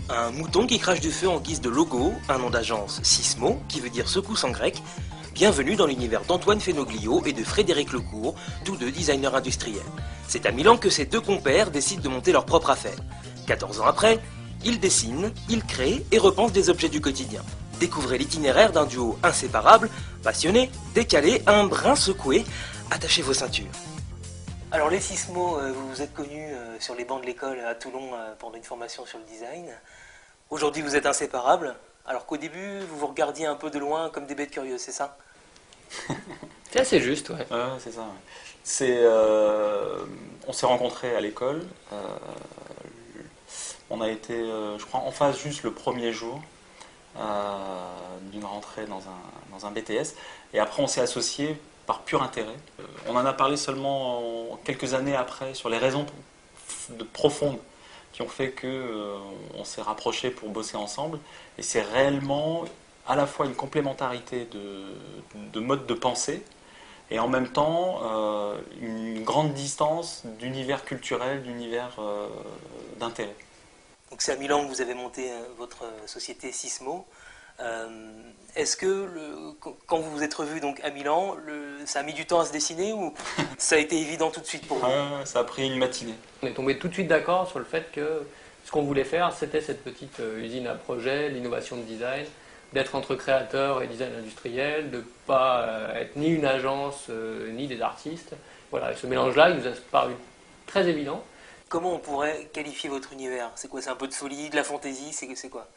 Un mouton qui crache du feu en guise de logo, un nom d'agence Sismo, qui veut dire secousse en grec. Bienvenue dans l'univers d'Antoine Fenoglio et de Frédéric Lecourt, tous deux designers industriels. C'est à Milan que ces deux compères décident de monter leur propre affaire. 14 ans après, ils dessinent, ils créent et repensent des objets du quotidien. Découvrez l'itinéraire d'un duo inséparable, passionné, décalé, un brin secoué. Attachez vos ceintures. Alors les Sismo, vous vous êtes connus sur les bancs de l'école à Toulon pendant une formation sur le design. Aujourd'hui vous êtes inséparables, alors qu'au début vous vous regardiez un peu de loin comme des bêtes curieuses, c'est ça? C'est assez juste, ouais. Ouais, c'est ça. On s'est rencontrés à l'école. On a été, je crois, en phase juste le premier jour d'une rentrée dans un BTS. Et après, on s'est associés par pur intérêt. On en a parlé seulement quelques années après sur les raisons profondes qui ont fait qu'on s'est rapprochés pour bosser ensemble. Et c'est réellement à la fois une complémentarité de mode de pensée et en même temps une grande distance d'univers culturel, d'univers d'intérêt. Donc c'est à Milan que vous avez monté votre société Sismo. Est-ce que quand vous vous êtes revus donc à Milan, ça a mis du temps à se dessiner ou ça a été évident tout de suite pour vous? Ça a pris une matinée. On est tombé tout de suite d'accord sur le fait que ce qu'on voulait faire, c'était cette petite usine à projet, l'innovation de design, d'être entre créateurs et design industriel, de ne pas être ni une agence ni des artistes. Voilà, et ce mélange-là, il nous a paru très évident. Comment on pourrait qualifier votre univers? C'est quoi? C'est un peu de folie, de la fantaisie, c'est quoi?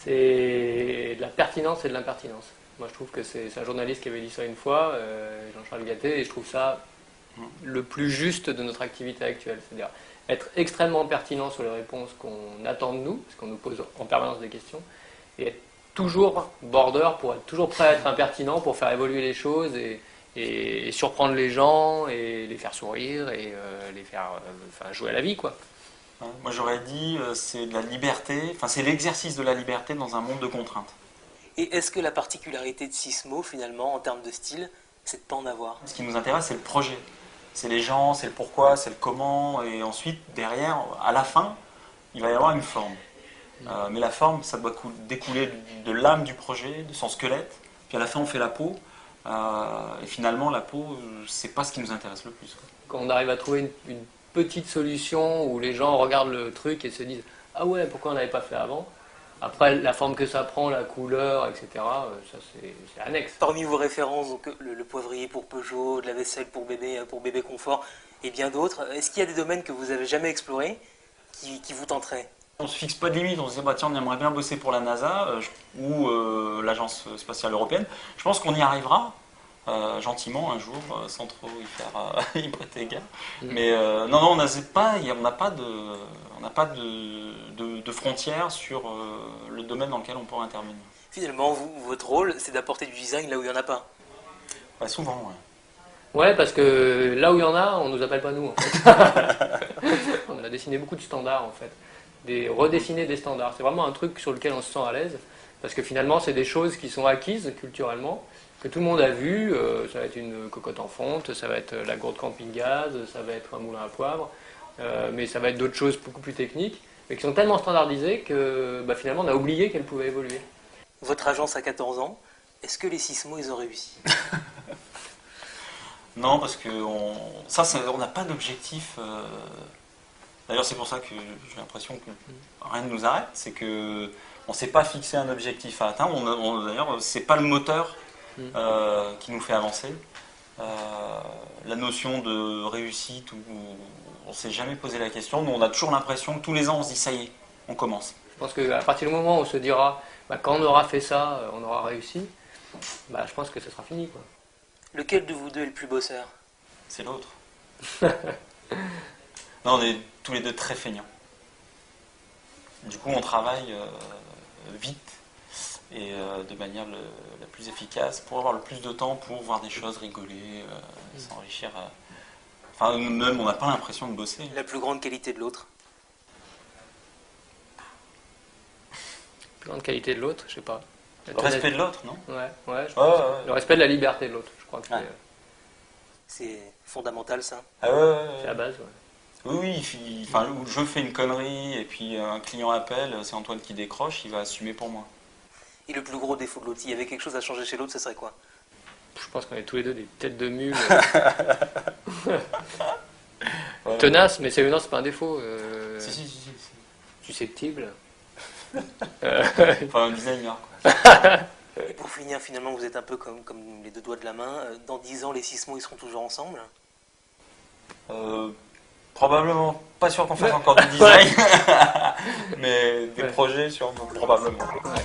C'est de la pertinence et de l'impertinence. Moi, je trouve que c'est un journaliste qui avait dit ça une fois, Jean-Charles Gatté, et je trouve ça le plus juste de notre activité actuelle. C'est-à-dire être extrêmement pertinent sur les réponses qu'on attend de nous, parce qu'on nous pose en permanence des questions, et être toujours border pour être toujours prêt à être impertinent, pour faire évoluer les choses et surprendre les gens et les faire sourire et les faire jouer à la vie, quoi. Moi j'aurais dit c'est de la liberté, c'est l'exercice de la liberté dans un monde de contraintes. Et est-ce que la particularité de Sismo finalement en termes de style, c'est de ne pas en avoir? Ce qui nous intéresse c'est le projet, c'est les gens, c'est le pourquoi, c'est le comment, et ensuite derrière, à la fin, il va y avoir une forme. Mais la forme, ça doit découler de l'âme du projet, de son squelette, puis à la fin on fait la peau, et finalement la peau, c'est pas ce qui nous intéresse le plus. Quand on arrive à trouver une petite solution où les gens regardent le truc et se disent « Ah ouais, pourquoi on n'avait pas fait avant ?» Après, la forme que ça prend, la couleur, etc., ça c'est annexe. Parmi vos références, donc, le poivrier pour Peugeot, de la vaisselle pour bébé confort et bien d'autres, est-ce qu'il y a des domaines que vous n'avez jamais explorés qui vous tenteraient? On ne se fixe pas de limite, on se dit bah, tiens, on aimerait bien bosser pour la NASA ou l'Agence spatiale européenne. Je pense qu'on y arrivera gentiment un jour, sans trop y prêter égard. Mais non, on n'a pas de frontières sur le domaine dans lequel on pourra intervenir. Finalement, votre rôle, c'est d'apporter du design là où il n'y en a pas. Ouais, souvent, ouais. Ouais, parce que là où il y en a, on ne nous appelle pas nous, en fait. On a dessiné beaucoup de standards, en fait. Redessiner des standards. C'est vraiment un truc sur lequel on se sent à l'aise, parce que finalement, c'est des choses qui sont acquises culturellement, que tout le monde a vu. Ça va être une cocotte en fonte, ça va être la gourde camping-gaz, ça va être un moulin à poivre, mais ça va être d'autres choses beaucoup plus techniques, mais qui sont tellement standardisées que finalement, on a oublié qu'elles pouvaient évoluer. Votre agence a 14 ans. Est-ce que les Sismo, ils ont réussi? Non, parce qu'on n'a pas d'objectif. D'ailleurs, c'est pour ça que j'ai l'impression que rien ne nous arrête. C'est qu'on ne s'est pas fixé un objectif à atteindre. D'ailleurs, c'est pas le moteur qui nous fait avancer. La notion de réussite, on ne s'est jamais posé la question. Nous, on a toujours l'impression que tous les ans, on se dit ça y est, on commence. Je pense qu'à partir du moment où on se dira quand on aura fait ça, on aura réussi, je pense que ce sera fini, quoi. Lequel de vous deux est le plus bosseur? C'est l'autre. Non, on est tous les deux très feignants. Du coup, on travaille vite et de manière la plus efficace pour avoir le plus de temps pour voir des choses, rigoler, s'enrichir. Même on n'a pas l'impression de bosser. La plus grande qualité de l'autre? La plus grande qualité de l'autre, je sais pas. Le respect de l'autre, non? Ouais, je pense. Le respect de la liberté de l'autre, je crois que C'est fondamental ça. Ah ouais. C'est la base, ouais. Oui, enfin, je fais une connerie et puis un client appelle, c'est Antoine qui décroche, il va assumer pour moi. Et le plus gros défaut de l'autre, s'il y avait quelque chose à changer chez l'autre, ce serait quoi? Je pense qu'on est tous les deux des têtes de mule. Ouais. Tenace, mais non, c'est pas un défaut. Si. Susceptible. Enfin, un designer, quoi. Et pour finir, finalement, vous êtes un peu comme les deux doigts de la main. Dans 10 ans, les Sismo, ils seront toujours ensemble? Probablement, pas sûr qu'on fasse encore du design, mais des projets sûrement, probablement. Ouais.